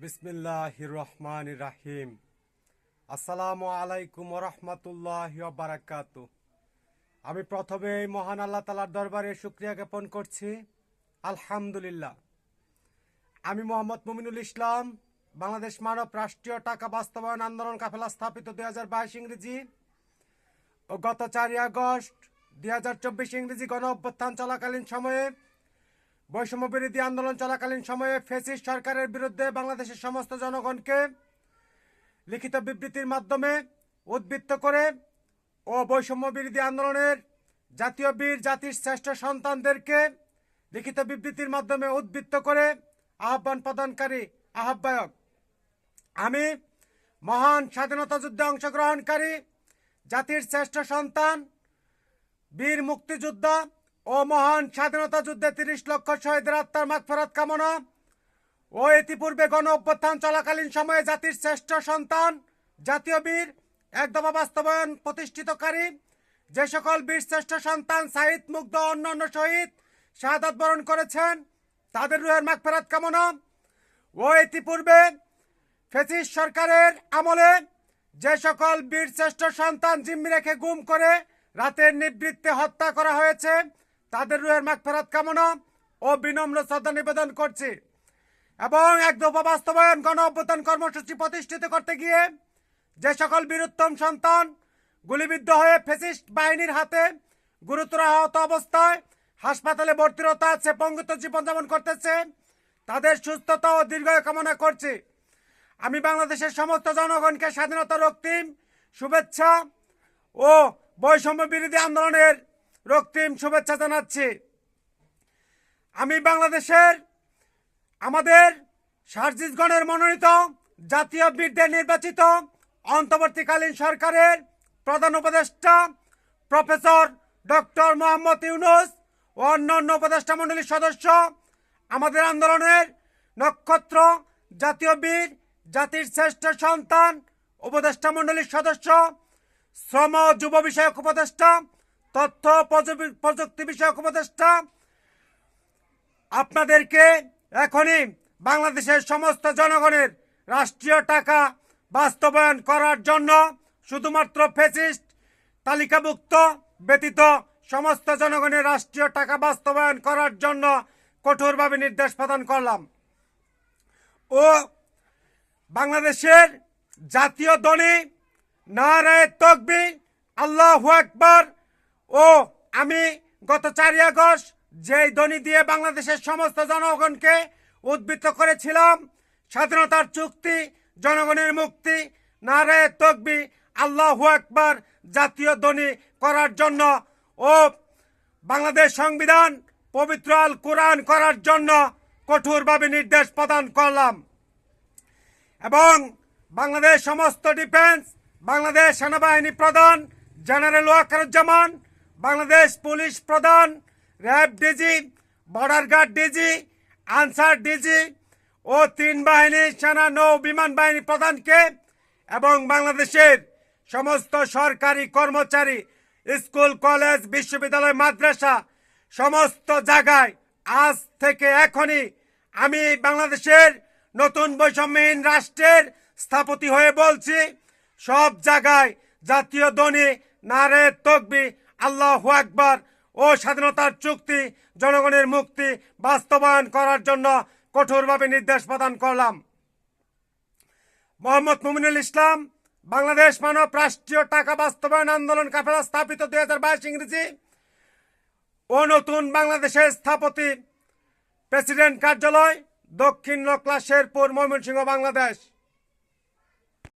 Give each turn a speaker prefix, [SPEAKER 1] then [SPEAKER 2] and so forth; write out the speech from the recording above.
[SPEAKER 1] বিসমিল্লাহির রহমানির রাহিম। আসসালামু আলাইকুম রহমতুল্লাহি ওয়া বারাকাতুহু। আমি প্রথমে মহান আল্লাহ তাআলার দরবারে শুকরিয়া জ্ঞাপন করছি। আলহামদুলিল্লাহ। আমি মোহাম্মদ মুমিনুল ইসলাম, বাংলাদেশ মানব রাষ্ট্রীয় টাকা বাস্তবায়ন আন্দোলন কাফেলা স্থাপিত 2022 ইংরেজি ও গত 4 আগস্ট 2024 ইংরেজি গণ অভ্যুত্থান চলাকালীন সময়ে, বৈষম্য বিরোধী আন্দোলন চলাকালীন সময়ে ফ্যাসিস্ট সরকারের বিরুদ্ধে বাংলাদেশের সমস্ত জনগণকে লিখিত বিবৃতির মাধ্যমে উদ্বুদ্ধ করে ও বৈষম্য বিরোধী আন্দোলনের জাতীয় বীর জাতির শ্রেষ্ঠ সন্তানদেরকে লিখিত বিবৃতির মাধ্যমে উদ্বুদ্ধ করে আহ্বান প্রদানকারী আহ্বায়ক। আমি মহান স্বাধীনতা যুদ্ধে অংশগ্রহণকারী জাতির শ্রেষ্ঠ সন্তান বীর মুক্তিযোদ্ধা ও মহান স্বাধীনতা যুদ্ধে 30 লক্ষ শহীদের আত্মার মাগফিরাত কামনা ও ইতিপূর্বে গণ অভ্যুত্থান চলাকালীন সময়ে জাতির শ্রেষ্ঠ সন্তান জাতীয় বীর এক দফা বাস্তবায়ন প্রতিষ্ঠিতকারী যে সকল বীর শ্রেষ্ঠ সন্তান শহীদ মুগ্ধ অন্যান্য শহীদ শাহাদাত বরণ করেছেন, তাদের রুহের মাগফিরাত কামনা ও ইতিপূর্বে ফ্যাসিস্ট সরকারের আমলে যে সকল বীর শ্রেষ্ঠ সন্তান জিম্মি রেখে গুম করে রাতের নিবৃত্তে হত্যা করা হয়েছে, তাদের রুহের মাগফিরাত কামনা ও বিনম্র শ্রদ্ধা নিবেদন করছি। এবং এক দফা বাস্তবায়ন গণ অভ্যুত্থান কর্মসূচি প্রতিষ্ঠিত করতে গিয়ে যে সকল বীরোত্তম সন্তান গুলিবিদ্ধ হয়ে ফ্যাসিস্ট বাহিনীর হাতে গুরুতর আহত অবস্থায় হাসপাতালে ভর্তিরত আছে, পঙ্গুত্ব জীবনযাপন করতেছে, তাদের সুস্থতা ও দীর্ঘায়ু কামনা করছি। আমি বাংলাদেশের সমস্ত জনগণকে স্বাধীনতা রক্তিম শুভেচ্ছা ও বৈষম্য বিরোধী আন্দোলনের রক্তিম শুভেচ্ছা জানাচ্ছি। আমি বাংলাদেশের আমাদের সার্জিসগণের মনোনীত জাতীয় বীরদের নির্বাচিত অন্তর্বর্তীকালীন সরকারের প্রধান উপদেষ্টা প্রফেসর ডক্টর মোহাম্মদ ইউনূস ও অন্যান্য উপদেষ্টা মণ্ডলীর সদস্য, আমাদের আন্দোলনের নক্ষত্র জাতীয় বীর জাতির শ্রেষ্ঠ সন্তান উপদেষ্টা মণ্ডলীর সদস্য, শ্রম ও যুব বিষয়ক উপদেষ্টা, তথ্য প্রযুক্তি বিষয়ক উপদেষ্টা, আপনাদেরকে এখনই বাংলাদেশের সমস্ত জনগণের রাষ্ট্রীয় টাকা বাস্তবায়ন করার জন্য শুধুমাত্র ফ্যাসিস্ট তালিকাভুক্ত ব্যতীত সমস্ত জনগণের রাষ্ট্রীয় টাকা বাস্তবায়ন করার জন্য কঠোরভাবে নির্দেশ প্রদান করলাম ও বাংলাদেশের জাতীয় ধ্বনি নারায়ে তাকবীর আল্লাহু আকবার ও আমি গত 4 আগস্ট যেই ধ্বনি দিয়ে বাংলাদেশের সমস্ত জনগণকে উদ্বুদ্ধ করেছিলাম, স্বাধীনতার চুক্তি, জনগণের মুক্তি, নারায়ে তাকবীর আল্লাহু আকবার জাতীয় ধ্বনি করার জন্য ও বাংলাদেশ সংবিধান পবিত্র আল কোরআন করার জন্য কঠোরভাবে নির্দেশ প্রদান করলাম। এবং বাংলাদেশ সমস্ত ডিফেন্স, বাংলাদেশ সেনাবাহিনী প্রধান জেনারেল ওয়াকারুজ্জামান, বাংলাদেশ পুলিশ প্রধান, RAB DG, border guard DG, Ansar DG ও 3 বাহিনী সেনা নৌ বিমান বাহিনী প্রধানকে এবং বাংলাদেশের সমস্ত সরকারি কর্মচারী, স্কুল কলেজ বিশ্ববিদ্যালয় মাদ্রাসা সমস্ত জায়গায় আজ থেকে এখনই আমি বাংলাদেশের নতুন বৈষম্যহীন রাষ্ট্রের স্থপতি হয়ে বলছি, সব জায়গায় জাতীয় ধ্বনি নারায়ে তাকবীর আল্লাহু আকবার ও স্বাধীনতার চুক্তি, জনগণের মুক্তি বাস্তবায়ন করার জন্য কঠোরভাবে নির্দেশ প্রদান করলাম। মোহাম্মদ মুমিনুল ইসলাম, বাংলাদেশ মানব রাষ্ট্রীয় টাকা বাস্তবায়ন আন্দোলন কাফেলা স্থাপিত 2022 ইংরেজি ও নতুন বাংলাদেশের স্থপতি, প্রেসিডেন্ট কার্যালয়, দক্ষিণ নকলা শেরপুর, ময়মনসিংহ, বাংলাদেশ।